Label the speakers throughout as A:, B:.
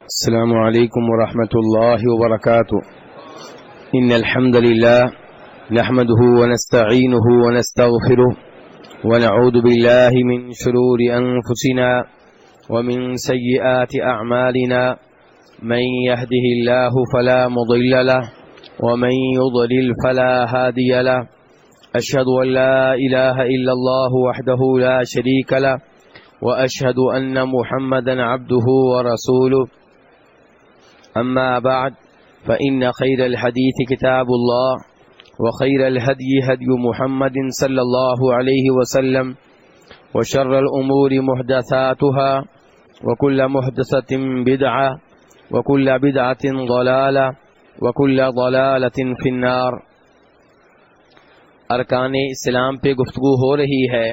A: السلام عليكم ورحمة الله وبركاته. إن الحمد لله نحمده ونستعينه ونستغفره ونعوذ بالله من شرور أنفسنا ومن سيئات أعمالنا من يهده الله فلا مضل له ومن يضلل فلا هادي له. أشهد أن لا إله إلا الله وحده لا شريك له وأشهد أن محمدا عبده ورسوله. أما بعد فإن خير الحديث كتاب الله وخير الهدي هدي محمد صلى الله عليه وسلم وشر الأمور محدثاتها وكل محدثة بدعة وكل بدعة ضلالة وكل ضلالة في النار. ارکان اسلام پہ گفتگو ہو رہی ہے.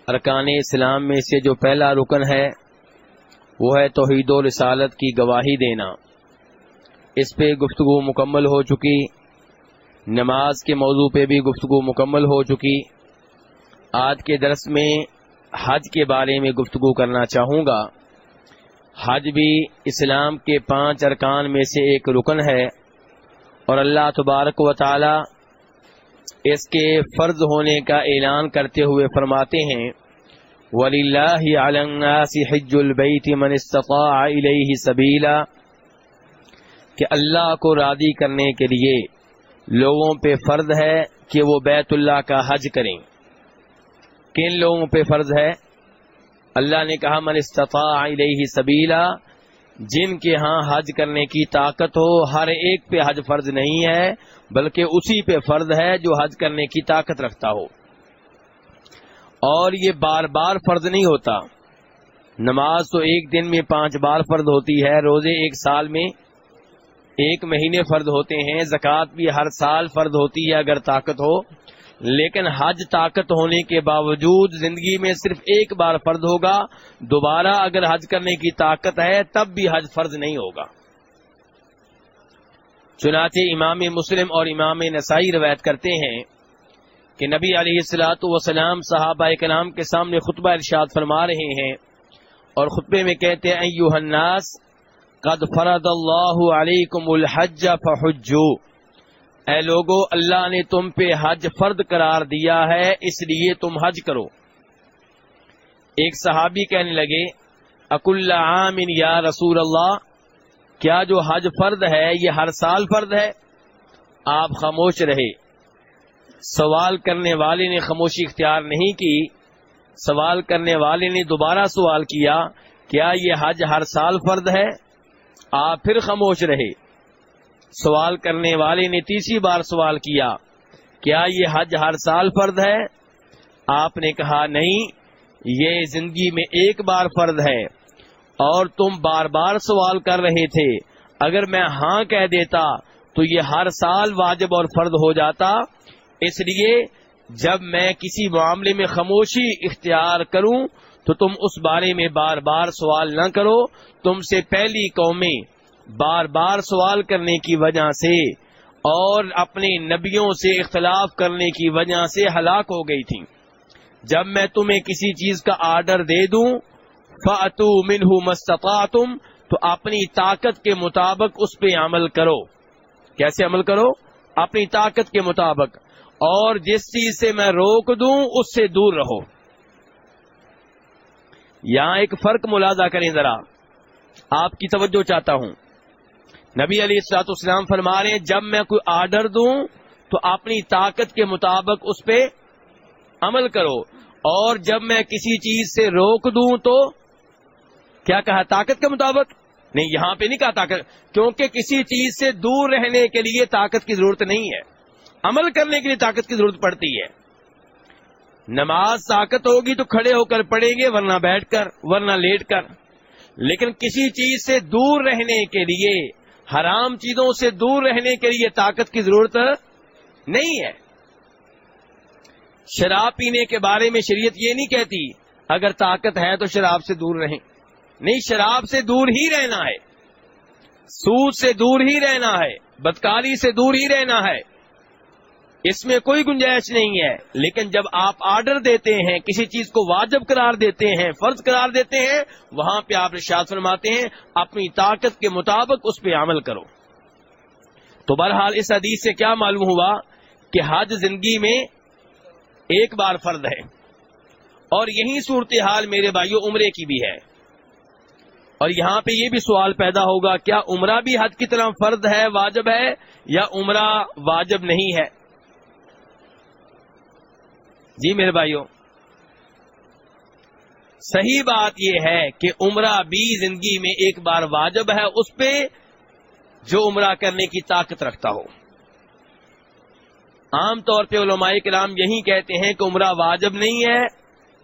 A: ارکان اسلام میں سے جو پہلا رکن ہے وہ ہے توحید و رسالت کی گواہی دینا. اس پہ گفتگو مکمل ہو چکی. نماز کے موضوع پہ بھی گفتگو مکمل ہو چکی. آج کے درس میں حج کے بارے میں گفتگو کرنا چاہوں گا. حج بھی اسلام کے 5 ارکان میں سے ایک رکن ہے اور اللہ تبارک و تعالی اس کے فرض ہونے کا اعلان کرتے ہوئے فرماتے ہیں وَلِلَّهِ عَلَى النَّاسِ حِجُّ الْبَيْتِ مَنِ اسْتَطَاعَ إِلَيْهِ سَبِيلًا، کہ اللہ کو راضی کرنے کے لیے لوگوں پہ فرض ہے کہ وہ بیت اللہ کا حج کریں. کن لوگوں پہ فرض ہے؟ اللہ نے کہا من استطاع الیہ سبیلا، جن کے ہاں حج کرنے کی طاقت ہو. ہر ایک پہ حج فرض نہیں ہے بلکہ اسی پہ فرض ہے جو حج کرنے کی طاقت رکھتا ہو. اور یہ بار بار فرض نہیں ہوتا. نماز تو ایک دن میں 5 بار فرض ہوتی ہے، روزے ایک سال میں 1 مہینے فرض ہوتے ہیں، زکوٰۃ بھی ہر سال فرض ہوتی ہے اگر طاقت ہو. لیکن حج طاقت ہونے کے باوجود زندگی میں صرف 1 بار فرض ہوگا. دوبارہ اگر حج کرنے کی طاقت ہے تب بھی حج فرض نہیں ہوگا. چنانچہ امام مسلم اور امام نسائی روایت کرتے ہیں کہ نبی علیہ الصلوۃ والسلام صحابہ کرام کے سامنے خطبہ ارشاد فرما رہے ہیں اور خطبے میں کہتے ہیں ایھا الناس قد فرض اللہ علیکم الحج فحجوا، اے لوگو اللہ نے تم پہ حج فرض قرار دیا ہے اس لیے تم حج کرو. ایک صحابی کہنے لگے اکل عام یا رسول اللہ، کیا جو حج فرض ہے یہ ہر سال فرض ہے؟ آپ خاموش رہے. سوال کرنے والے نے خاموشی اختیار نہیں کی. سوال کرنے والے نے دوبارہ سوال کیا کیا یہ حج ہر سال فرض ہے؟ آپ پھر خاموش رہے. سوال کرنے والے نے تیسری بار سوال کیا کیا یہ حج ہر سال فرض ہے؟ آپ نے کہا نہیں، یہ زندگی میں 1 بار فرض ہے اور تم بار بار سوال کر رہے تھے. اگر میں ہاں کہہ دیتا تو یہ ہر سال واجب اور فرض ہو جاتا. اس لیے جب میں کسی معاملے میں خاموشی اختیار کروں تو تم اس بارے میں بار بار سوال نہ کرو. تم سے پہلی قومیں بار بار سوال کرنے کی وجہ سے اور اپنے نبیوں سے اختلاف کرنے کی وجہ سے ہلاک ہو گئی تھیں. جب میں تمہیں کسی چیز کا آرڈر دے دوں فَأْتُوا مِنْهُ مَا اسْتَطَعْتُمْ، تو اپنی طاقت کے مطابق اس پہ عمل کرو. کیسے عمل کرو؟ اپنی طاقت کے مطابق. اور جس چیز سے میں روک دوں اس سے دور رہو. یہاں ایک فرق ملاحظہ کریں ذرا، آپ کی توجہ چاہتا ہوں. نبی علیہ الصلوۃ والسلام فرما رہے ہیں جب میں کوئی آرڈر دوں تو اپنی طاقت کے مطابق اس پہ عمل کرو، اور جب میں کسی چیز سے روک دوں تو کیا کہا؟ طاقت کے مطابق. نہیں، یہاں پہ نہیں کہا طاقت، کیونکہ کسی چیز سے دور رہنے کے لیے طاقت کی ضرورت نہیں ہے، عمل کرنے کے لیے طاقت کی ضرورت پڑتی ہے. نماز طاقت ہوگی تو کھڑے ہو کر پڑھیں گے، ورنہ بیٹھ کر، ورنہ لیٹ کر. لیکن کسی چیز سے دور رہنے کے لیے، حرام چیزوں سے دور رہنے کے لیے طاقت کی ضرورت نہیں ہے. شراب پینے کے بارے میں شریعت یہ نہیں کہتی اگر طاقت ہے تو شراب سے دور رہیں. نہیں، شراب سے دور ہی رہنا ہے، سود سے دور ہی رہنا ہے، بدکاری سے دور ہی رہنا ہے. اس میں کوئی گنجائش نہیں ہے. لیکن جب آپ آرڈر دیتے ہیں، کسی چیز کو واجب قرار دیتے ہیں، فرض قرار دیتے ہیں، وہاں پہ آپ ارشاد فرماتے ہیں اپنی طاقت کے مطابق اس پہ عمل کرو. تو بہرحال اس حدیث سے کیا معلوم ہوا کہ حج زندگی میں ایک بار فرض ہے، اور یہی صورتحال میرے بھائیوں عمرے کی بھی ہے. اور یہاں پہ یہ بھی سوال پیدا ہوگا، کیا عمرہ بھی حج کی طرح فرض ہے، واجب ہے، یا عمرہ واجب نہیں ہے؟ جی میرے بھائیوں، صحیح بات یہ ہے کہ عمرہ بھی زندگی میں ایک بار واجب ہے اس پہ جو عمرہ کرنے کی طاقت رکھتا ہو. عام طور پہ علماء کرام یہی کہتے ہیں کہ عمرہ واجب نہیں ہے،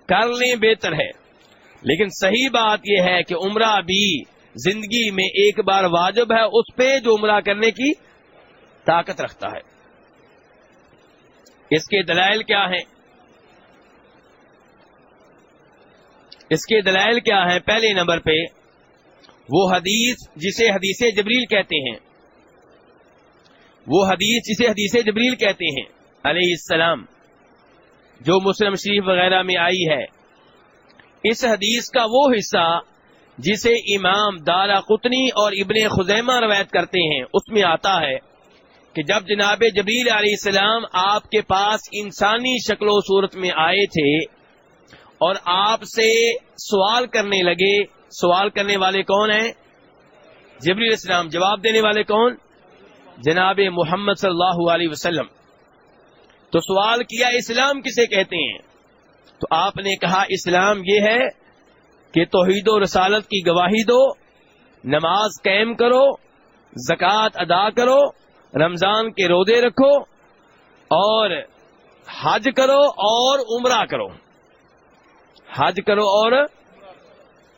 A: کر لیں بہتر ہے. لیکن صحیح بات یہ ہے کہ عمرہ بھی زندگی میں ایک بار واجب ہے اس پہ جو عمرہ کرنے کی طاقت رکھتا ہے. اس کے دلائل کیا ہیں؟ اس کے دلائل کیا ہیں؟ پہلے نمبر پہ وہ حدیث جسے حدیث جبریل کہتے ہیں، وہ حدیث جسے حدیث جبریل کہتے ہیں علیہ السلام، جو مسلم شریف وغیرہ میں آئی ہے. اس حدیث کا وہ حصہ جسے امام دارقطنی اور ابن خزیمہ روایت کرتے ہیں، اس میں آتا ہے کہ جب جناب جبریل علیہ السلام آپ کے پاس انسانی شکل و صورت میں آئے تھے اور آپ سے سوال کرنے لگے. سوال کرنے والے کون ہیں؟ جبریل علیہ السلام. جواب دینے والے کون؟ جناب محمد صلی اللہ علیہ وسلم. تو سوال کیا اسلام کسے کہتے ہیں؟ تو آپ نے کہا اسلام یہ ہے کہ توحید و رسالت کی گواہی دو، نماز قائم کرو، زکوٰۃ ادا کرو، رمضان کے روزے رکھو، اور حج کرو اور عمرہ کرو. حج کرو اور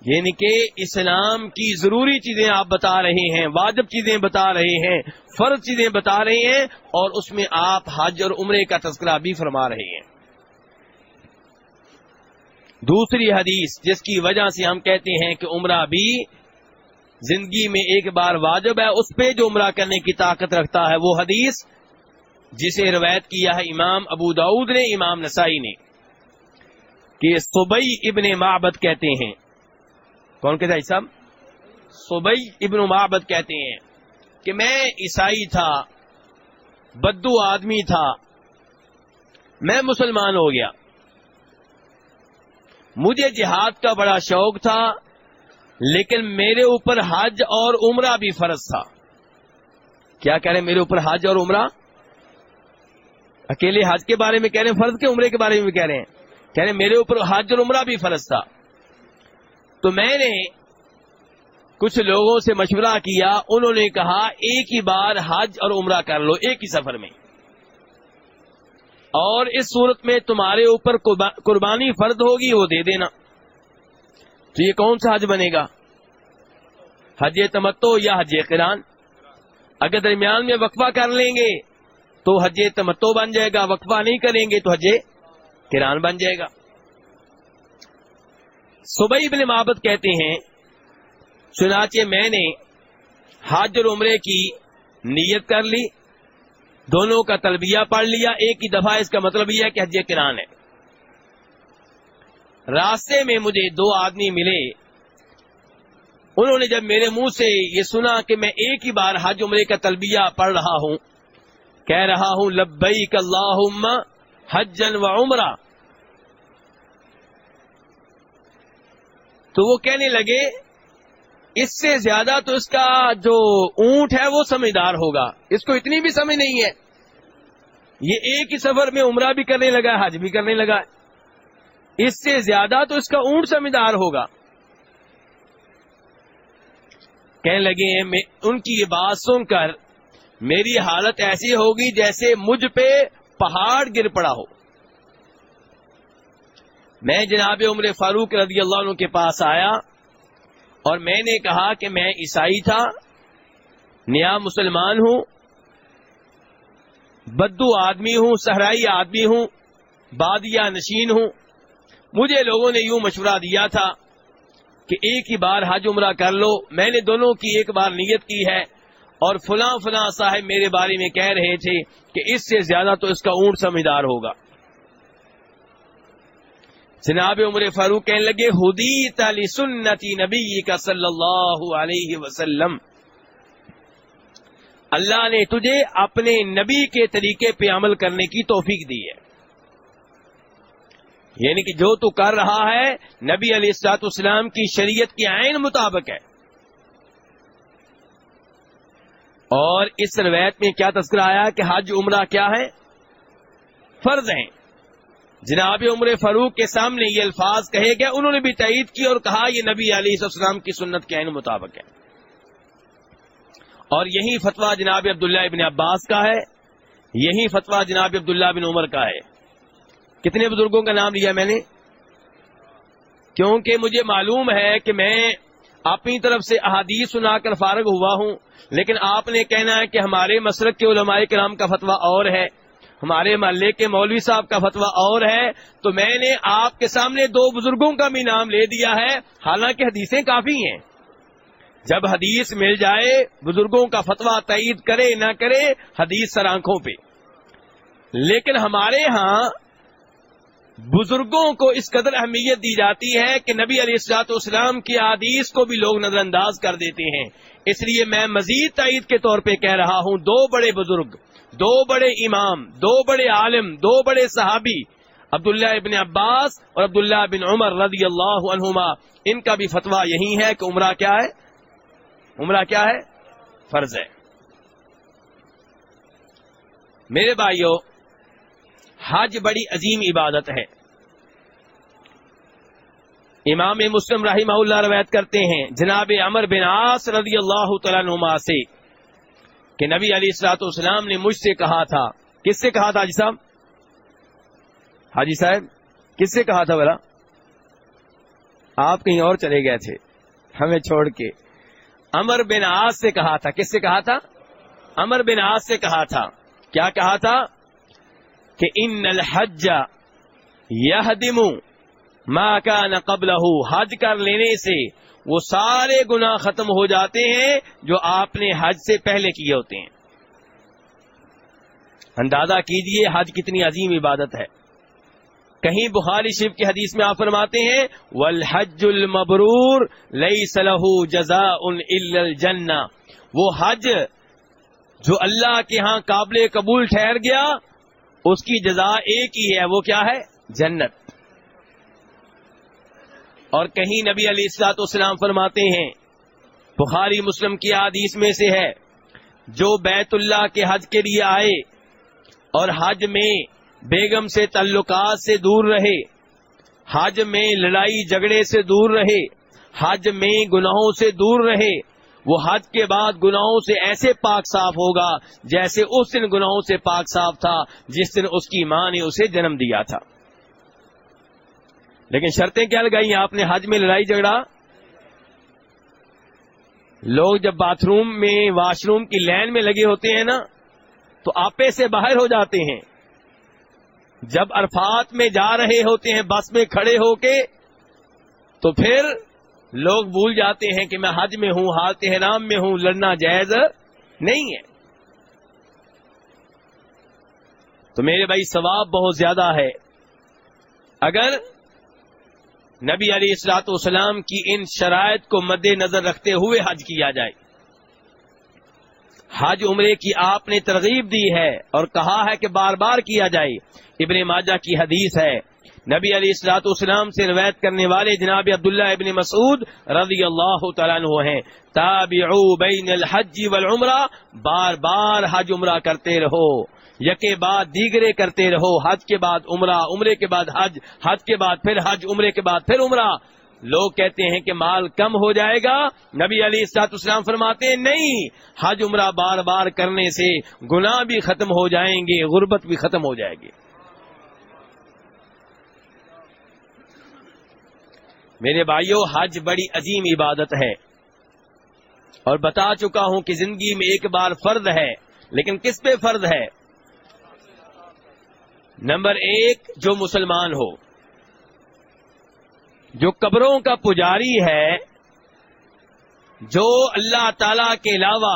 A: یعنی کہ اسلام کی ضروری چیزیں آپ بتا رہے ہیں، واجب چیزیں بتا رہے ہیں، فرض چیزیں بتا رہے ہیں، اور اس میں آپ حج اور عمرے کا تذکرہ بھی فرما رہے ہیں. دوسری حدیث جس کی وجہ سے ہم کہتے ہیں کہ عمرہ بھی زندگی میں ایک بار واجب ہے اس پہ جو عمرہ کرنے کی طاقت رکھتا ہے، وہ حدیث جسے روایت کیا ہے امام ابو داؤد نے، امام نسائی نے، کہ صبی ابن معبد کہتے ہیں. کون کہتا ہے صاحب؟ صبی ابن معبد کہتے ہیں کہ میں عیسائی تھا، بدو آدمی تھا، میں مسلمان ہو گیا. مجھے جہاد کا بڑا شوق تھا، لیکن میرے اوپر حج اور عمرہ بھی فرض تھا. کیا کہہ رہے ہیں؟ میرے اوپر حج اور عمرہ. اکیلے حج کے بارے میں کہہ رہے ہیں فرض کے؟ عمرے کے بارے میں بھی کہہ رہے ہیں؟ کہہ رہے ہیں میرے اوپر حج اور عمرہ بھی فرض تھا. تو میں نے کچھ لوگوں سے مشورہ کیا، انہوں نے کہا ایک ہی بار حج اور عمرہ کر لو ایک ہی سفر میں، اور اس صورت میں تمہارے اوپر قربانی فرض ہوگی وہ دے دینا. تو یہ کون سا حج بنے گا؟ حج تمتع یا حج قران؟ اگر درمیان میں وقفہ کر لیں گے تو حج تمتع بن جائے گا، وقفہ نہیں کریں گے تو حج قران بن جائے گا. صبی ابن معبد کہتے ہیں چنانچہ میں نے حج اور عمرے کی نیت کر لی، دونوں کا تلبیہ پڑھ لیا ایک ہی دفعہ. اس کا مطلب یہ ہے کہ حج قران ہے. راستے میں مجھے دو آدمی ملے، انہوں نے جب میرے منہ سے یہ سنا کہ میں ایک ہی بار حج عمرے کا تلبیہ پڑھ رہا ہوں، کہہ رہا ہوں لبیک اللہم حجا و عمرہ، تو وہ کہنے لگے اس سے زیادہ تو اس کا جو اونٹ ہے وہ سمجھدار ہوگا، اس کو اتنی بھی سمجھ نہیں ہے، یہ ایک ہی سفر میں عمرہ بھی کرنے لگا حج بھی کرنے لگا، اس سے زیادہ تو اس کا اونٹ سمجھدار ہوگا. کہنے لگے ان کی یہ بات سن کر میری حالت ایسی ہوگی جیسے مجھ پہ پہاڑ گر پڑا ہو. میں جناب عمر فاروق رضی اللہ عنہ کے پاس آیا اور میں نے کہا کہ میں عیسائی تھا، نیا مسلمان ہوں، بدو آدمی ہوں، صحرائی آدمی ہوں، بادیہ نشین ہوں. مجھے لوگوں نے یوں مشورہ دیا تھا کہ ایک ہی بار حج عمرہ کر لو. میں نے دونوں کی ایک بار نیت کی ہے اور فلاں فلاں صاحب میرے بارے میں کہہ رہے تھے کہ اس سے زیادہ تو اس کا اونٹ سمجھدار ہوگا. جناب عمر فاروق کہنے لگے ہدیت لسنتی نبیک صلی اللہ علیہ وسلم، اللہ نے تجھے اپنے نبی کے طریقے پہ عمل کرنے کی توفیق دی ہے. یعنی کہ جو تو کر رہا ہے نبی علیہ الصلوۃ والسلام کی شریعت کے عین مطابق ہے. اور اس روایت میں کیا تذکرہ آیا کہ حج عمرہ کیا ہے؟ فرض ہیں. جناب عمر فاروق کے سامنے یہ الفاظ کہے گئے، انہوں نے بھی تائید کی اور کہا یہ نبی علیہ السلام کی سنت کے عین مطابق ہے. اور یہی فتویٰ جناب عبداللہ ابن عباس کا ہے، یہی فتویٰ جناب عبداللہ بن عمر کا ہے. کتنے بزرگوں کا نام لیا میں نے؟ کیونکہ مجھے معلوم ہے کہ میں اپنی طرف سے احادیث سنا کر فارغ ہوا ہوں، لیکن آپ نے کہنا ہے کہ ہمارے مسلک کے علماء کرام کا فتویٰ اور ہے، ہمارے محلے کے مولوی صاحب کا فتویٰ اور ہے، تو میں نے آپ کے سامنے دو بزرگوں کا بھی نام لے دیا ہے، حالانکہ حدیثیں کافی ہیں. جب حدیث مل جائے، بزرگوں کا فتویٰ تائید کرے نہ کرے، حدیث سر آنکھوں پہ. لیکن ہمارے ہاں بزرگوں کو اس قدر اہمیت دی جاتی ہے کہ نبی علیہ الصلوۃ والسلام کی احادیث کو بھی لوگ نظر انداز کر دیتے ہیں. اس لیے میں مزید تائید کے طور پہ کہہ رہا ہوں، دو بڑے بزرگ، دو بڑے امام، دو بڑے عالم، دو بڑے صحابی، عبداللہ ابن عباس اور عبداللہ بن عمر رضی اللہ عنہما، ان کا بھی فتویٰ یہی ہے کہ عمرہ کیا ہے؟ عمرہ کیا ہے؟ فرض ہے. میرے بھائیو، حج بڑی عظیم عبادت ہے. امام مسلم رحمہ اللہ روایت کرتے ہیں جناب عمر بن عاص رضی اللہ تعالیٰ عنہما سے کہ نبی علیہ الصلوۃ والسلام نے مجھ سے کہا تھا. کس سے کہا تھا حاجی صاحب؟ حاجی صاحب کس سے کہا تھا بھلا؟ آپ کہیں اور چلے گئے تھے ہمیں چھوڑ کے. عمر بن عاص سے کہا تھا. کس سے کہا تھا؟ عمر بن عاص سے کہا تھا. کیا کہا تھا؟ کہ ان الحج یہدم ما کان قبلہ، حج کر لینے سے وہ سارے گناہ ختم ہو جاتے ہیں جو آپ نے حج سے پہلے کیے ہوتے ہیں. اندازہ کیجئے حج کتنی عظیم عبادت ہے. کہیں بخاری شریف کی حدیث میں آپ فرماتے ہیں والحج المبرور لیس له جزاء الا الجنہ، وہ حج جو اللہ کے ہاں قابل قبول ٹھہر گیا اس کی جزا ایک ہی ہے، وہ کیا ہے؟ جنت. اور کہیں نبی علیہ الصلوۃ والسلام فرماتے ہیں، بخاری مسلم کی حدیث میں سے ہے، جو بیت اللہ کے حج کے لیے آئے اور حج میں بیگم سے تعلقات سے دور رہے، حج میں لڑائی جھگڑے سے دور رہے، حج میں گناہوں سے دور رہے، وہ حج کے بعد گناہوں سے ایسے پاک صاف ہوگا جیسے اس دن گناہوں سے پاک صاف تھا جس دن اس کی ماں نے اسے جنم دیا تھا. لیکن شرطیں کیا لگائی آپ نے حج میں؟ لڑائی جھگڑا. لوگ جب باتھ روم میں واش روم کی لائن میں لگے ہوتے ہیں نا تو آپے سے باہر ہو جاتے ہیں. جب عرفات میں جا رہے ہوتے ہیں بس میں کھڑے ہو کے تو پھر لوگ بھول جاتے ہیں کہ میں حج میں ہوں، حالت احرام میں ہوں، لڑنا جائز نہیں ہے. تو میرے بھائی ثواب بہت زیادہ ہے اگر نبی علیہ الصلوۃ والسلام کی ان شرائط کو مد نظر رکھتے ہوئے حج کیا جائے. حج عمرے کی آپ نے ترغیب دی ہے اور کہا ہے کہ بار بار کیا جائے. ابن ماجہ کی حدیث ہے، نبی علیہ الصلوۃ والسلام سے روایت کرنے والے جناب عبداللہ ابن مسعود رضی اللہ تعالیٰ عنہ ہیں، تابعوا بین الحج والعمرہ، بار بار حج عمرہ کرتے رہو، یکے بعد دیگرے کرتے رہو، حج کے بعد عمرہ، عمرے کے بعد حج، حج کے بعد پھر حج، عمرے کے بعد پھر عمرہ. لوگ کہتے ہیں کہ مال کم ہو جائے گا، نبی علیہ الصلوۃ والسلام فرماتے ہیں نہیں، حج عمرہ بار بار کرنے سے گناہ بھی ختم ہو جائیں گے، غربت بھی ختم ہو جائے گی. میرے بھائیو، حج بڑی عظیم عبادت ہے اور بتا چکا ہوں کہ زندگی میں ایک بار فرض ہے، لیکن کس پہ فرض ہے؟ نمبر ایک، جو مسلمان ہو. جو قبروں کا پجاری ہے، جو اللہ تعالی کے علاوہ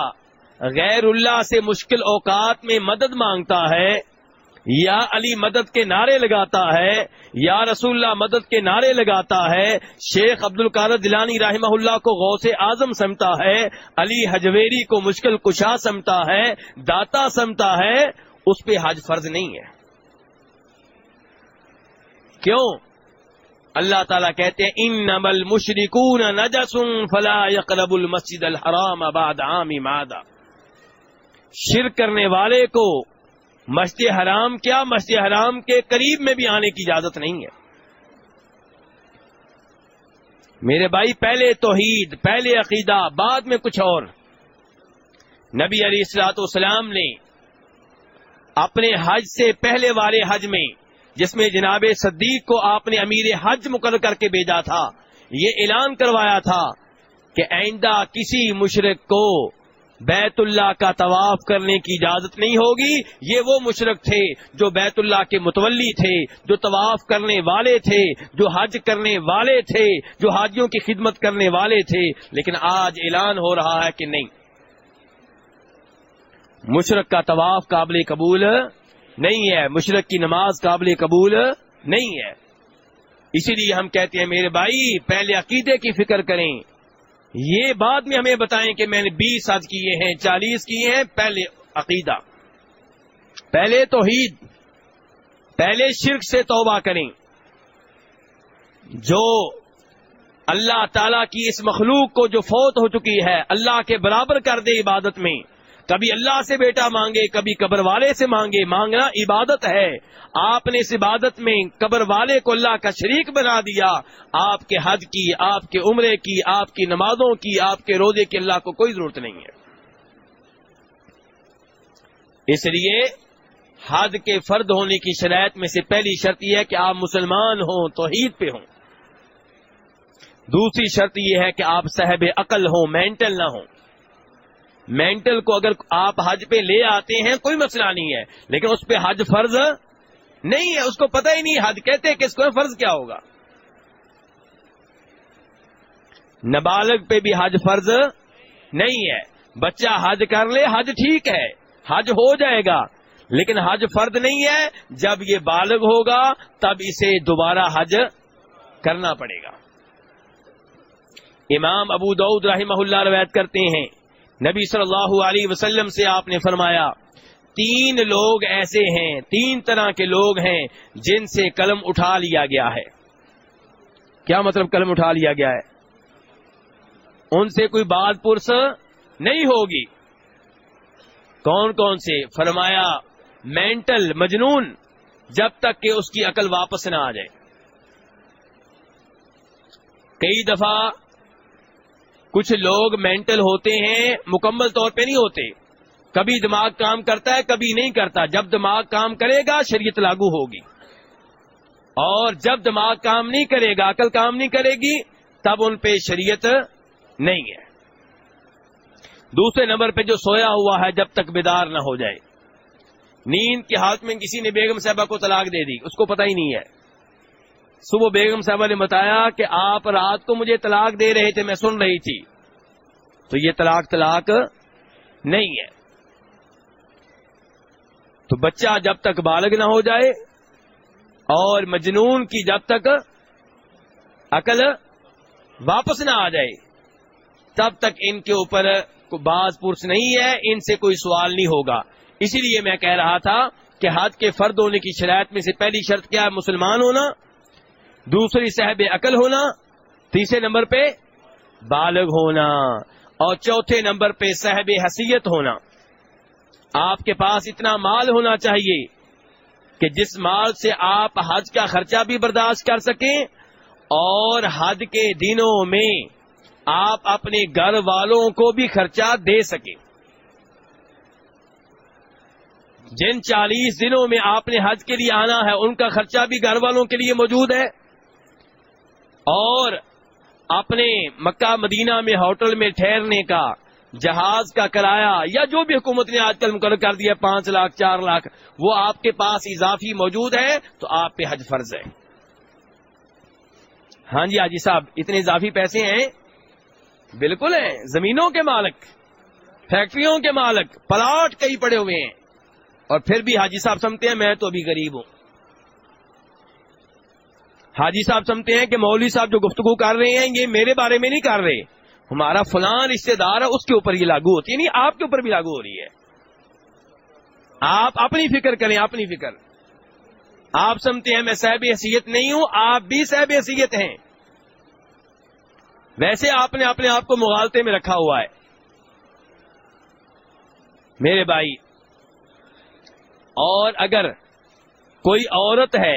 A: غیر اللہ سے مشکل اوقات میں مدد مانگتا ہے، یا علی مدد کے نعرے لگاتا ہے، یا رسول اللہ مدد کے نعرے لگاتا ہے، شیخ عبد القادر جیلانی رحمہ اللہ کو غوث اعظم سمجھتا ہے، علی حجویری کو مشکل کشا سمجھتا ہے، داتا سمجھتا ہے، اس پہ حج فرض نہیں ہے۔ کیوں؟ اللہ تعالیٰ کہتے ہیں انما المشرکون نجس فلا يقربوا المسجد الحرام بعد عامهم هذا، شرک کرنے والے کو مسجد حرام کیا، مسجد حرام کے قریب میں بھی آنے کی اجازت نہیں ہے۔ میرے بھائی، پہلے توحید، پہلے عقیدہ، بعد میں کچھ اور۔ نبی علیہ الصلوۃ والسلام نے اپنے حج سے پہلے والے حج میں، جس میں جناب صدیق کو آپ نے امیر حج مقرر کر کے بھیجا تھا، یہ اعلان کروایا تھا کہ آئندہ کسی مشرک کو بیت اللہ کا طواف کرنے کی اجازت نہیں ہوگی۔ یہ وہ مشرک تھے جو بیت اللہ کے متولی تھے، جو طواف کرنے والے تھے، جو حج کرنے والے تھے، جو حاجیوں کی خدمت کرنے والے تھے، لیکن آج اعلان ہو رہا ہے کہ نہیں، مشرک کا طواف قابل قبول نہیں ہے، مشرک کی نماز قابل قبول نہیں ہے۔ اسی لیے ہم کہتے ہیں میرے بھائی، پہلے عقیدے کی فکر کریں، یہ بعد میں ہمیں بتائیں کہ میں نے 20 حج کیے ہیں، 40 کیے ہیں۔ پہلے عقیدہ، پہلے توحید، پہلے شرک سے توبہ کریں۔ جو اللہ تعالی کی اس مخلوق کو جو فوت ہو چکی ہے، اللہ کے برابر کر دے عبادت میں، کبھی اللہ سے بیٹا مانگے، کبھی قبر والے سے مانگے، مانگنا عبادت ہے۔ آپ نے اس عبادت میں قبر والے کو اللہ کا شریک بنا دیا، آپ کے حج کی، آپ کے عمرے کی، آپ کی نمازوں کی، آپ کے روزے کی اللہ کو کوئی ضرورت نہیں ہے۔ اس لیے حج کے فرض ہونے کی شرائط میں سے پہلی شرط یہ ہے کہ آپ مسلمان ہوں، توحید پہ ہوں۔ دوسری شرط یہ ہے کہ آپ صاحب عقل ہوں، مینٹل نہ ہوں۔ مینٹل کو اگر آپ حج پہ لے آتے ہیں کوئی مسئلہ نہیں ہے، لیکن اس پہ حج فرض نہیں ہے، اس کو پتہ ہی نہیں حج کہتے کس کو، فرض کیا ہوگا۔ نابالغ پہ بھی حج فرض نہیں ہے، بچہ حج کر لے، حج ٹھیک ہے، حج ہو جائے گا، لیکن حج فرض نہیں ہے۔ جب یہ بالغ ہوگا تب اسے دوبارہ حج کرنا پڑے گا۔ امام ابو داؤد رحمہ اللہ روایت کرتے ہیں، نبی صلی اللہ علیہ وسلم سے آپ نے فرمایا، 3 لوگ ایسے ہیں، 3 طرح کے لوگ ہیں جن سے قلم اٹھا لیا گیا ہے۔ کیا مطلب قلم اٹھا لیا گیا ہے؟ ان سے کوئی بات پرس نہیں ہوگی۔ کون کون سے؟ فرمایا مینٹل، مجنون، جب تک کہ اس کی عقل واپس نہ آ جائے۔ کئی دفعہ کچھ لوگ مینٹل ہوتے ہیں، مکمل طور پہ نہیں ہوتے، کبھی دماغ کام کرتا ہے، کبھی نہیں کرتا۔ جب دماغ کام کرے گا شریعت لاگو ہوگی، اور جب دماغ کام نہیں کرے گا، عقل کام نہیں کرے گی، تب ان پہ شریعت نہیں ہے۔ دوسرے نمبر پہ جو سویا ہوا ہے جب تک بیدار نہ ہو جائے، نیند کی حالت میں کسی نے بیگم صاحبہ کو طلاق دے دی، اس کو پتہ ہی نہیں ہے، صبح بیگم صاحبہ نے بتایا کہ آپ رات کو مجھے طلاق دے رہے تھے، میں سن رہی تھی، تو یہ طلاق نہیں ہے۔ تو بچہ جب تک بالغ نہ ہو جائے اور مجنون کی جب تک عقل واپس نہ آ جائے تب تک ان کے اوپر باز پرس نہیں ہے، ان سے کوئی سوال نہیں ہوگا۔ اسی لیے میں کہہ رہا تھا کہ حج کے فرض ہونے کی شرائط میں سے پہلی شرط کیا ہے؟ مسلمان ہونا، دوسری صاحب عقل ہونا، تیسرے نمبر پہ بالغ ہونا، اور چوتھے نمبر پہ صاحب حیثیت ہونا۔ آپ کے پاس اتنا مال ہونا چاہیے کہ جس مال سے آپ حج کا خرچہ بھی برداشت کر سکیں، اور حج کے دنوں میں آپ اپنے گھر والوں کو بھی خرچہ دے سکیں۔ جن 40 دنوں میں آپ نے حج کے لیے آنا ہے ان کا خرچہ بھی گھر والوں کے لیے موجود ہے، اور اپنے مکہ مدینہ میں ہوٹل میں ٹھہرنے کا، جہاز کا کرایہ، یا جو بھی حکومت نے آج کل مقرر کر دیا 5 لاکھ 4 لاکھ، وہ آپ کے پاس اضافی موجود ہے تو آپ پہ حج فرض ہے۔ ہاں جی حاجی صاحب، اتنے اضافی پیسے ہیں؟ بالکل ہیں، زمینوں کے مالک، فیکٹریوں کے مالک، پلاٹ کئی پڑے ہوئے ہیں، اور پھر بھی حاجی صاحب سمجھتے ہیں میں تو ابھی غریب ہوں. حاجی صاحب سمجھتے ہیں کہ مولوی صاحب جو گفتگو کر رہے ہیں یہ میرے بارے میں نہیں کر رہے، ہمارا فلاں رشتہ دار ہے اس کے اوپر یہ لاگو ہوتی ہے. نہیں، آپ کے اوپر بھی لاگو ہو رہی ہے. آپ اپنی فکر کریں، اپنی فکر. آپ سمجھتے ہیں میں صاحب حیثیت نہیں ہوں، آپ بھی صاحب حیثیت ہیں. ویسے آپ نے اپنے آپ کو مغالطے میں رکھا ہوا ہے. میرے بھائی، اور اگر کوئی عورت ہے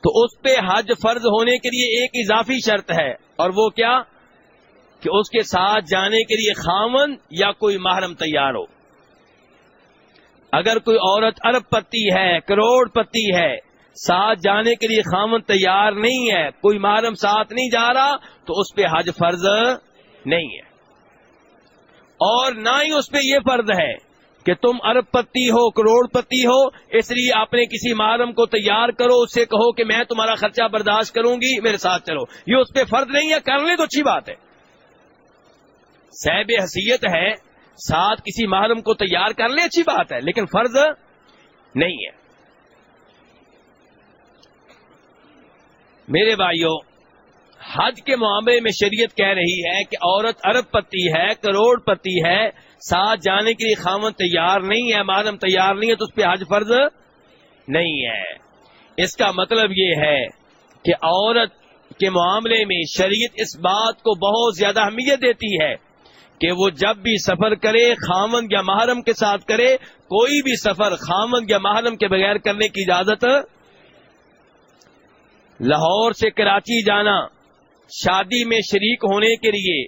A: تو اس پہ حج فرض ہونے کے لیے ایک اضافی شرط ہے، اور وہ کیا؟ کہ اس کے ساتھ جانے کے لیے خاوند یا کوئی محرم تیار ہو. اگر کوئی عورت ارب پتی ہے، کروڑ پتی ہے، ساتھ جانے کے لیے خاوند تیار نہیں ہے، کوئی محرم ساتھ نہیں جا رہا، تو اس پہ حج فرض نہیں ہے. اور نہ ہی اس پہ یہ فرض ہے کہ تم ارب پتی ہو، کروڑ پتی ہو، اس لیے اپنے کسی محرم کو تیار کرو، اس سے کہو کہ میں تمہارا خرچہ برداشت کروں گی، میرے ساتھ چلو. یہ اس پہ فرض نہیں ہے. کر لیں تو اچھی بات ہے. صاحب حیثیت ہے، ساتھ کسی محرم کو تیار کر لیں، اچھی بات ہے، لیکن فرض نہیں ہے. میرے بھائیوں، حج کے معاملے میں شریعت کہہ رہی ہے کہ عورت ارب پتی ہے، کروڑ پتی ہے، ساتھ جانے کے لیے خاوند تیار نہیں ہے، محرم تیار نہیں ہے، تو اس پہ حج فرض نہیں ہے. اس کا مطلب یہ ہے کہ عورت کے معاملے میں شریعت اس بات کو بہت زیادہ اہمیت دیتی ہے کہ وہ جب بھی سفر کرے خاوند یا محرم کے ساتھ کرے. کوئی بھی سفر خاوند یا محرم کے بغیر کرنے کی اجازت. لاہور سے کراچی جانا شادی میں شریک ہونے کے لیے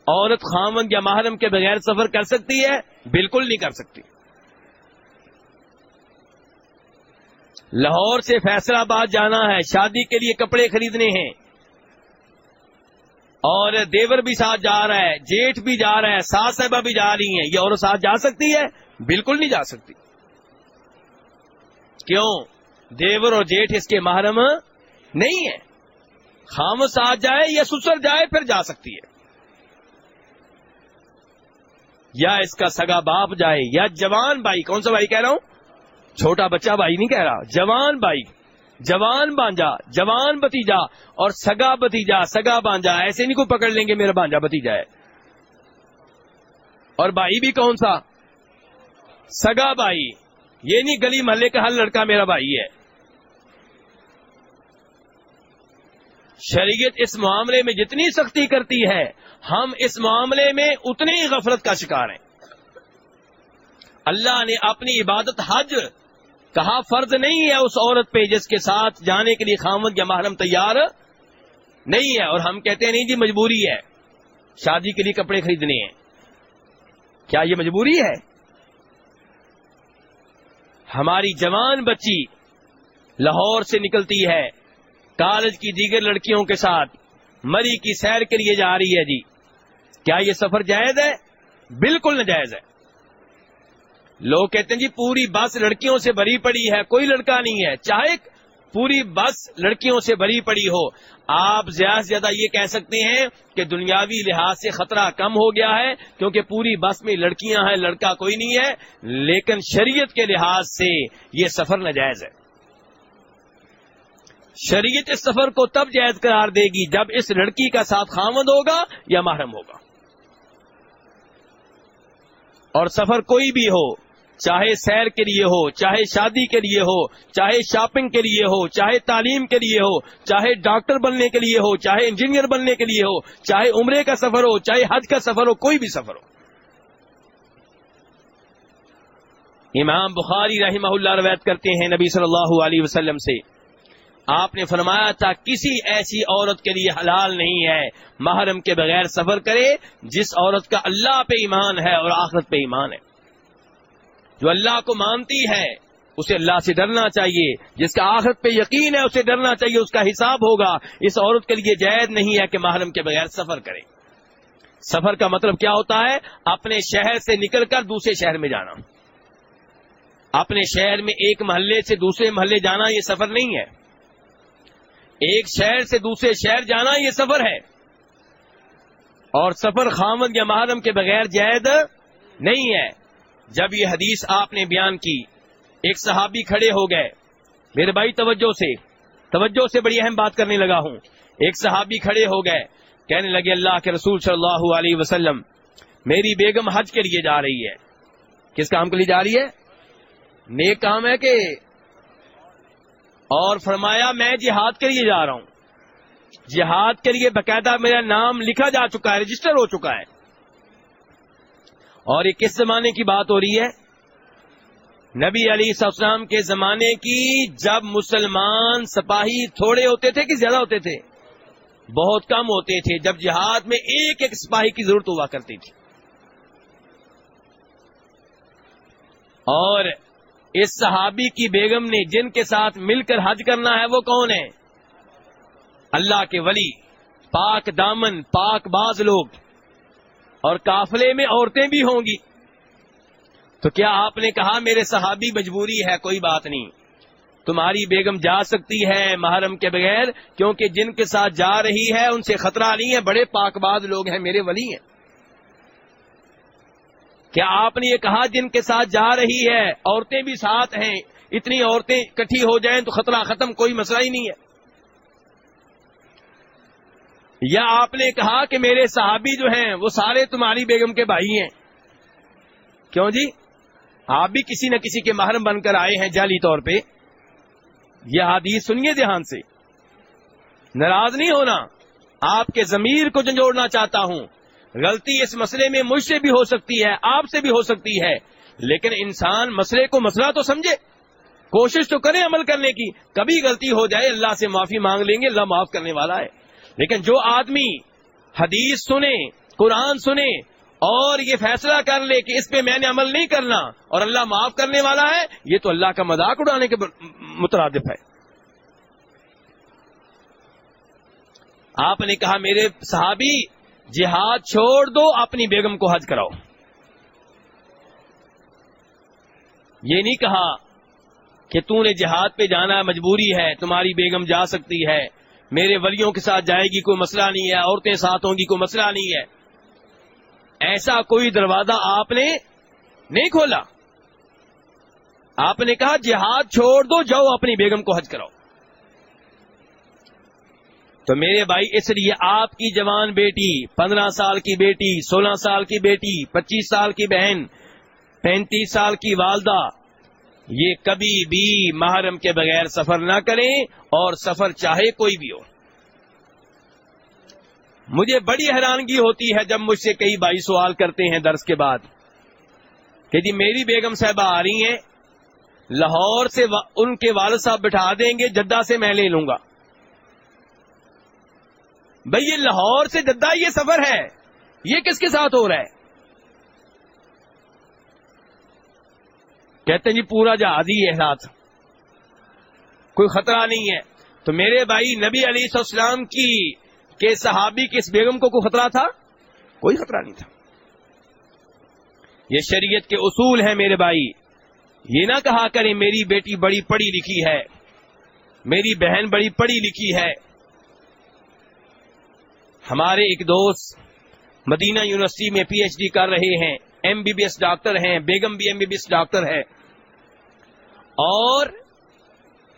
A: عورت خاوند یا محرم کے بغیر سفر کر سکتی ہے؟ بالکل نہیں کر سکتی. لاہور سے فیصل آباد جانا ہے، شادی کے لیے کپڑے خریدنے ہیں، اور دیور بھی ساتھ جا رہا ہے، جیٹھ بھی جا رہا ہے، ساس صاحبہ بھی جا رہی ہیں، یہ عورت ساتھ جا سکتی ہے؟ بالکل نہیں جا سکتی. کیوں؟ دیور اور جیٹھ اس کے محرم نہیں ہے. خاوند ساتھ جائے یا سسر جائے پھر جا سکتی ہے، یا اس کا سگا باپ جائے، یا جوان بھائی. کون سا بھائی کہہ رہا ہوں؟ چھوٹا بچہ بھائی نہیں کہہ رہا، جوان بھائی، جوان بانجا، جوان بتیجا اور سگا بتیجا، سگا بانجا. ایسے نہیں کوئی پکڑ لیں گے میرا بانجا بتیجا ہے. اور بھائی بھی کون سا؟ سگا بھائی. یہ نہیں گلی محلے کا ہر لڑکا میرا بھائی ہے. شریعت اس معاملے میں جتنی سختی کرتی ہے، ہم اس معاملے میں اتنی ہی غفلت کا شکار ہیں. اللہ نے اپنی عبادت حج کہا فرض نہیں ہے اس عورت پہ جس کے ساتھ جانے کے لیے خاوند یا محرم تیار نہیں ہے، اور ہم کہتے ہیں نہیں جی مجبوری ہے، شادی کے لیے کپڑے خریدنے ہیں. کیا یہ مجبوری ہے؟ ہماری جوان بچی لاہور سے نکلتی ہے، کالج کی دیگر لڑکیوں کے ساتھ مری کی سیر کے لیے جا رہی ہے. جی کیا یہ سفر جائز ہے؟ بالکل ناجائز ہے. لوگ کہتے ہیں جی پوری بس لڑکیوں سے بھری پڑی ہے، کوئی لڑکا نہیں ہے. چاہے پوری بس لڑکیوں سے بھری پڑی ہو، آپ زیادہ سے زیادہ یہ کہہ سکتے ہیں کہ دنیاوی لحاظ سے خطرہ کم ہو گیا ہے کیونکہ پوری بس میں لڑکیاں ہیں، لڑکا کوئی نہیں ہے. لیکن شریعت کے لحاظ سے یہ سفر ناجائز ہے. شریعت اس سفر کو تب جائز قرار دے گی جب اس لڑکی کا ساتھ خاوند ہوگا یا محرم ہوگا. اور سفر کوئی بھی ہو، چاہے سیر کے لیے ہو، چاہے شادی کے لیے ہو، چاہے شاپنگ کے لیے ہو، چاہے تعلیم کے لیے ہو، چاہے ڈاکٹر بننے کے لیے ہو، چاہے انجینئر بننے کے لیے ہو، چاہے عمرے کا سفر ہو، چاہے حج کا سفر ہو، کوئی بھی سفر ہو. امام بخاری رحمہ اللہ روایت کرتے ہیں نبی صلی اللہ علیہ وسلم سے، آپ نے فرمایا تھا کسی ایسی عورت کے لیے حلال نہیں ہے محرم کے بغیر سفر کرے جس عورت کا اللہ پہ ایمان ہے اور آخرت پہ ایمان ہے. جو اللہ کو مانتی ہے اسے اللہ سے ڈرنا چاہیے، جس کا آخرت پہ یقین ہے اسے ڈرنا چاہیے، اس کا حساب ہوگا. اس عورت کے لیے جائز نہیں ہے کہ محرم کے بغیر سفر کرے. سفر کا مطلب کیا ہوتا ہے؟ اپنے شہر سے نکل کر دوسرے شہر میں جانا. اپنے شہر میں ایک محلے سے دوسرے محلے جانا یہ سفر نہیں ہے. ایک شہر سے دوسرے شہر جانا یہ سفر ہے. اور سفر خاوند یا محرم کے بغیر جائز نہیں ہے. جب یہ حدیث آپ نے بیان کی, ایک صحابی کھڑے ہو گئے. میرے بھائی توجہ سے بڑی اہم بات کرنے لگا ہوں. ایک صحابی کھڑے ہو گئے, کہنے لگے اللہ کے رسول صلی اللہ علیہ وسلم, میری بیگم حج کے لیے جا رہی ہے. کس کام کے لیے جا رہی ہے؟ نیک کام ہے کہ؟ اور فرمایا میں جہاد کے لیے جا رہا ہوں. جہاد کے لیے باقاعدہ میرا نام لکھا جا چکا ہے, رجسٹر ہو چکا ہے. اور یہ کس زمانے کی بات ہو رہی ہے؟ نبی علیہ السلام کے زمانے کی, جب مسلمان سپاہی تھوڑے ہوتے تھے کہ زیادہ ہوتے تھے؟ بہت کم ہوتے تھے. جب جہاد میں ایک ایک سپاہی کی ضرورت ہوا کرتی تھی. اور اس صحابی کی بیگم نے جن کے ساتھ مل کر حج کرنا ہے وہ کون ہے؟ اللہ کے ولی, پاک دامن, پاک باز لوگ. اور قافلے میں عورتیں بھی ہوں گی. تو کیا آپ نے کہا میرے صحابی مجبوری ہے؟ کوئی بات نہیں, تمہاری بیگم جا سکتی ہے محرم کے بغیر, کیونکہ جن کے ساتھ جا رہی ہے ان سے خطرہ نہیں ہے, بڑے پاک باز لوگ ہیں, میرے ولی ہیں. کیا آپ نے یہ کہا جن کے ساتھ جا رہی ہے عورتیں بھی ساتھ ہیں, اتنی عورتیں اکٹھی ہو جائیں تو خطرہ ختم, کوئی مسئلہ ہی نہیں ہے؟ یا آپ نے کہا کہ میرے صحابی جو ہیں وہ سارے تمہاری بیگم کے بھائی ہیں؟ کیوں جی, آپ بھی کسی نہ کسی کے محرم بن کر آئے ہیں جعلی طور پہ. یہ حدیث سنیے دھیان سے, ناراض نہیں ہونا, آپ کے ضمیر کو جھنجھوڑنا چاہتا ہوں. غلطی اس مسئلے میں مجھ سے بھی ہو سکتی ہے, آپ سے بھی ہو سکتی ہے, لیکن انسان مسئلے کو مسئلہ تو سمجھے, کوشش تو کریں عمل کرنے کی. کبھی غلطی ہو جائے اللہ سے معافی مانگ لیں گے, اللہ معاف کرنے والا ہے. لیکن جو آدمی حدیث سنے, قرآن سنے اور یہ فیصلہ کر لے کہ اس پہ میں نے عمل نہیں کرنا اور اللہ معاف کرنے والا ہے, یہ تو اللہ کا مذاق اڑانے کے مترادف ہے. آپ نے کہا میرے صحابی جہاد چھوڑ دو, اپنی بیگم کو حج کراؤ. یہ نہیں کہا کہ تو نے جہاد پہ جانا مجبوری ہے, تمہاری بیگم جا سکتی ہے, میرے ولیوں کے ساتھ جائے گی کوئی مسئلہ نہیں ہے, عورتیں ساتھ ہوں گی کوئی مسئلہ نہیں ہے. ایسا کوئی دروازہ آپ نے نہیں کھولا. آپ نے کہا جہاد چھوڑ دو, جاؤ اپنی بیگم کو حج کراؤ. تو میرے بھائی اس لیے آپ کی جوان بیٹی, 15 سال کی بیٹی, 16 سال کی بیٹی, 25 سال کی بہن, 35 سال کی والدہ, یہ کبھی بھی محرم کے بغیر سفر نہ کریں, اور سفر چاہے کوئی بھی ہو. مجھے بڑی حیرانگی ہوتی ہے جب مجھ سے کئی بھائی سوال کرتے ہیں درس کے بعد کہ جی میری بیگم صاحبہ آ رہی ہیں, لاہور سے ان کے والد صاحب بٹھا دیں گے, جدہ سے میں لے لوں گا. بھئی یہ لاہور سے جدہ یہ سفر ہے, یہ کس کے ساتھ ہو رہا ہے؟ کہتے ہیں جی پورا جہاز ہی ہے ساتھ, کوئی خطرہ نہیں ہے. تو میرے بھائی نبی علیہ السلام کی کہ صحابی کی اس بیگم کو کوئی خطرہ تھا؟ کوئی خطرہ نہیں تھا. یہ شریعت کے اصول ہیں میرے بھائی. یہ نہ کہا کریں میری بیٹی بڑی پڑھی لکھی ہے, میری بہن بڑی پڑھی لکھی ہے. ہمارے ایک دوست مدینہ یونیورسٹی میں پی ایچ ڈی کر رہے ہیں, M B B S doctor ہیں, بیگم بھی M B B S doctor ہے, اور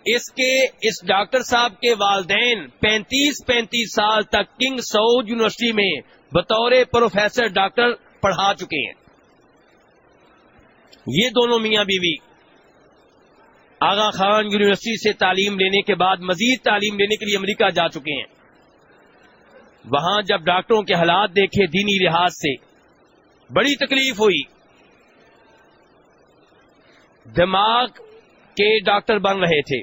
A: اس ڈاکٹر صاحب کے والدین 35 سال تک کنگ سعود یونیورسٹی میں بطور پروفیسر ڈاکٹر پڑھا چکے ہیں. یہ دونوں میاں بیوی آغا خان یونیورسٹی سے تعلیم لینے کے بعد مزید تعلیم لینے کے لیے امریکہ جا چکے ہیں. وہاں جب ڈاکٹروں کے حالات دیکھے دینی لحاظ سے بڑی تکلیف ہوئی. دماغ کے ڈاکٹر بن رہے تھے,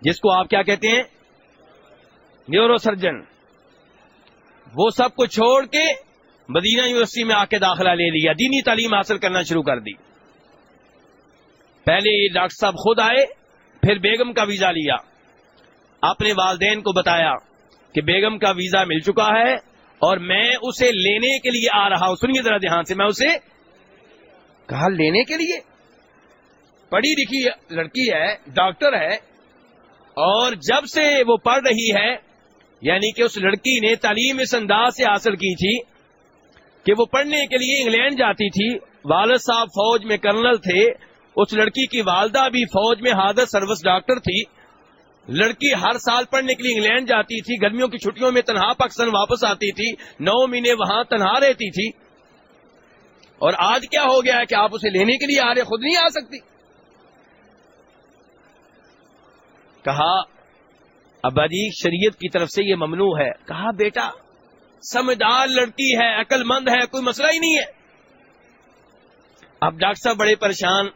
A: جس کو آپ کیا کہتے ہیں, نیورو سرجن. وہ سب کو چھوڑ کے مدینہ یونیورسٹی میں آ کے داخلہ لے لیا, دینی تعلیم حاصل کرنا شروع کر دی. پہلے ڈاکٹر صاحب خود آئے, پھر بیگم کا ویزا لیا, اپنے والدین کو بتایا کہ بیگم کا ویزا مل چکا ہے اور میں اسے لینے کے لیے آ رہا ہوں. سنیے ذرا دھیان سے, میں اسے کہا لینے کے لیے, پڑھی لکھی لڑکی ہے, ڈاکٹر ہے, اور جب سے وہ پڑھ رہی ہے, یعنی کہ اس لڑکی نے تعلیم اس انداز سے حاصل کی تھی کہ وہ پڑھنے کے لیے انگلینڈ جاتی تھی، والد صاحب فوج میں کرنل تھے، اس لڑکی کی والدہ بھی فوج میں حاضر سروس ڈاکٹر تھی، لڑکی ہر سال پڑھنے کے لیے انگلینڈ جاتی تھی، گرمیوں کی چھٹیوں میں تنہا پاکستان واپس آتی تھی، 9 مہینے وہاں تنہا رہتی تھی، اور آج کیا ہو گیا ہے کہ آپ اسے لینے کے لیے آ رہے، خود نہیں آ سکتی؟ کہا ابا جی شریعت کی طرف سے یہ ممنوع ہے۔ کہا بیٹا سمجھدار لڑکی ہے، عقل مند ہے، کوئی مسئلہ ہی نہیں ہے۔ اب ڈاکٹر صاحب بڑے پریشان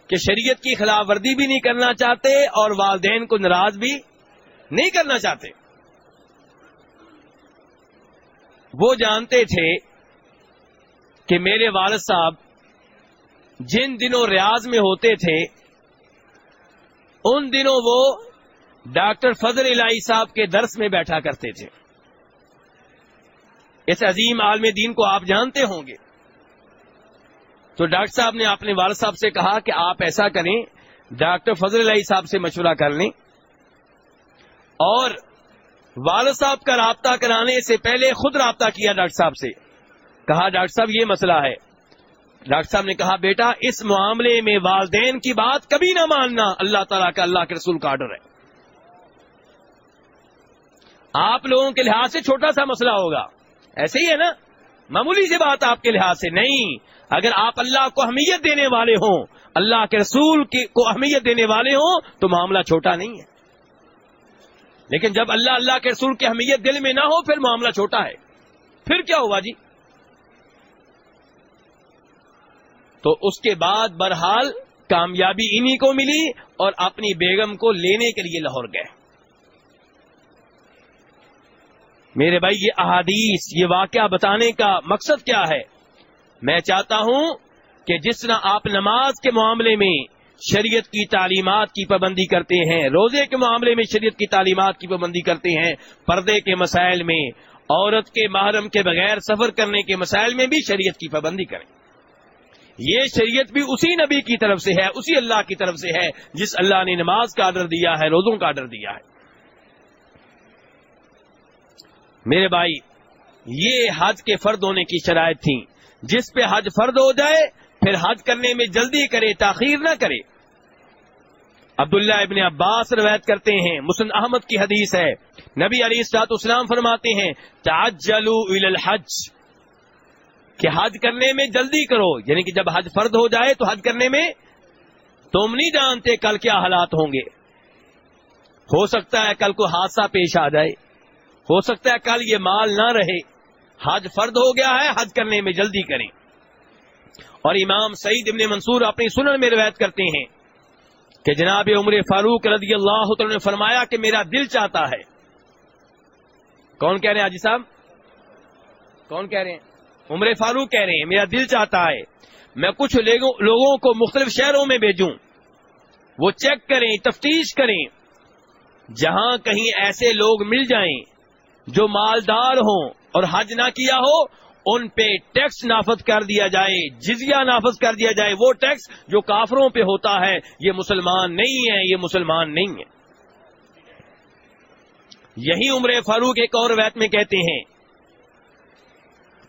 A: کہ شریعت کی خلاف ورزی بھی نہیں کرنا چاہتے اور والدین کو ناراض بھی نہیں کرنا چاہتے۔ وہ جانتے تھے کہ میرے والد صاحب جن دنوں ریاض میں ہوتے تھے ان دنوں وہ ڈاکٹر فضل الہی صاحب کے درس میں بیٹھا کرتے تھے۔ اس عظیم عالم دین کو آپ جانتے ہوں گے۔ تو ڈاکٹر صاحب نے اپنے والد صاحب سے کہا کہ آپ ایسا کریں، ڈاکٹر فضل الہی صاحب سے مشورہ کر لیں، اور والد صاحب کا رابطہ کرانے سے پہلے خود رابطہ کیا ڈاکٹر صاحب سے۔ کہا ڈاکٹر صاحب یہ مسئلہ ہے۔ ڈاکٹر صاحب نے کہا بیٹا اس معاملے میں والدین کی بات کبھی نہ ماننا، اللہ تعالیٰ کا، اللہ کے رسول کا آرڈر ہے۔ آپ لوگوں کے لحاظ سے چھوٹا سا مسئلہ ہوگا، ایسے ہی ہے نا، معمولی سی بات آپ کے لحاظ سے نہیں، اگر آپ اللہ کو اہمیت دینے والے ہوں، اللہ کے رسول کو اہمیت دینے والے ہوں تو معاملہ چھوٹا نہیں ہے، لیکن جب اللہ کے رسول کی اہمیت دل میں نہ ہو پھر معاملہ چھوٹا ہے۔ پھر کیا ہوا جی؟ تو اس کے بعد بہرحال کامیابی انہی کو ملی اور اپنی بیگم کو لینے کے لیے لاہور گئے۔ میرے بھائی یہ احادیث، یہ واقعہ بتانے کا مقصد کیا ہے؟ میں چاہتا ہوں کہ جس طرح آپ نماز کے معاملے میں شریعت کی تعلیمات کی پابندی کرتے ہیں، روزے کے معاملے میں شریعت کی تعلیمات کی پابندی کرتے ہیں، پردے کے مسائل میں، عورت کے محرم کے بغیر سفر کرنے کے مسائل میں بھی شریعت کی پابندی کریں۔ یہ شریعت بھی اسی نبی کی طرف سے ہے، اسی اللہ کی طرف سے ہے جس اللہ نے نماز کا آرڈر دیا ہے، روزوں کا آرڈر دیا ہے۔ میرے بھائی یہ حج کے فرض ہونے کی شرائط تھیں، جس پہ حج فرض ہو جائے پھر حج کرنے میں جلدی کرے، تاخیر نہ کرے۔ عبداللہ ابن عباس روایت کرتے ہیں، مسند احمد کی حدیث ہے، نبی علیہ الصلوۃ والسلام فرماتے ہیں تعجلوا الی الحج، کہ حج کرنے میں جلدی کرو، یعنی کہ جب حج فرض ہو جائے تو حج کرنے میں تم نہیں جانتے کل کیا حالات ہوں گے، ہو سکتا ہے کل کو حادثہ پیش آ جائے، ہو سکتا ہے کل یہ مال نہ رہے، حج فرض ہو گیا ہے، حج کرنے میں جلدی کریں۔ اور امام سعید ابن منصور اپنی سنن میں روایت کرتے ہیں کہ جناب عمر فاروق رضی اللہ تعالی نے فرمایا کہ میرا دل چاہتا ہے، کون کہہ رہے ہیں حاجی صاحب؟ کون کہہ رہے ہیں؟ عمر فاروق کہہ رہے ہیں میرا دل چاہتا ہے میں کچھ لوگوں کو مختلف شہروں میں بھیجوں، وہ چیک کریں، تفتیش کریں، جہاں کہیں ایسے لوگ مل جائیں جو مالدار ہوں اور حج نہ کیا ہو، ان پہ ٹیکس نافذ کر دیا جائے، جزیہ نافذ کر دیا جائے، وہ ٹیکس جو کافروں پہ ہوتا ہے، یہ مسلمان نہیں ہے، یہ مسلمان نہیں ہے۔ یہی عمر فاروق ایک اور روایت میں کہتے ہیں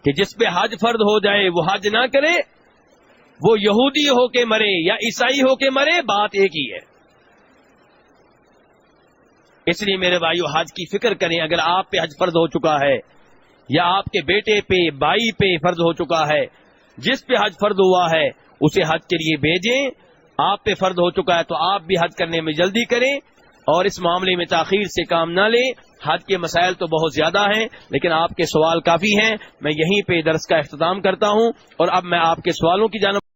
A: کہ جس پہ حج فرض ہو جائے وہ حج نہ کرے، وہ یہودی ہو کے مرے یا عیسائی ہو کے مرے، بات ایک ہی ہے۔ اس لیے میرے بھائیو حج کی فکر کریں، اگر آپ پہ حج فرض ہو چکا ہے یا آپ کے بیٹے پہ، بھائی پہ فرض ہو چکا ہے، جس پہ حج فرض ہوا ہے اسے حج کے لیے بھیجیں۔ آپ پہ فرض ہو چکا ہے تو آپ بھی حج کرنے میں جلدی کریں اور اس معاملے میں تاخیر سے کام نہ لیں۔ حج کے مسائل تو بہت زیادہ ہیں لیکن آپ کے سوال کافی ہیں، میں یہیں پہ درس کا اختتام کرتا ہوں اور اب میں آپ کے سوالوں کی جانب